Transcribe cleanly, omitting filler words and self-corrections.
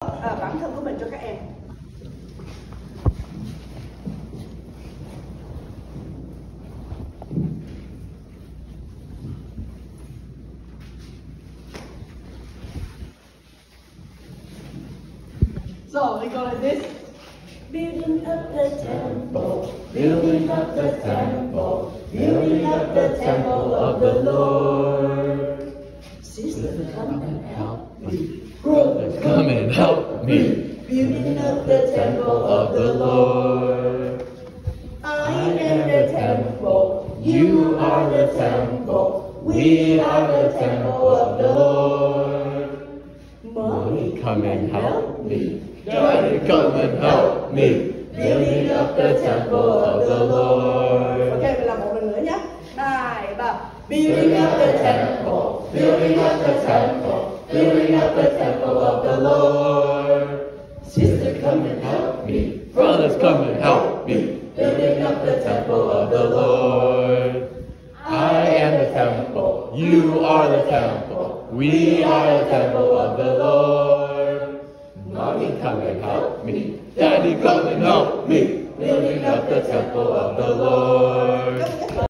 bản thân của mình cho các em. So we go like this. Building up the temple, building up the temple, building up the temple of the Lord. Sister, come and help me. Brothers, come and help me. Building up the temple of the Lord. I am the temple, you are the temple, we are the temple of the Lord. Mommy, come and help me. Daddy, come and help me. Building up the temple of the Lord. Ok, mình làm một lần nữa nhé. 2, 3. Building up the temple, building up the temple, building up the temple of the Lord. Sister, come and help me. Brothers, come and help me. Building up the temple of the Lord. I am the temple, you are the temple, we are the temple of the Lord. Mommy, come and help me. Daddy, come and help me. Building up the temple of the Lord.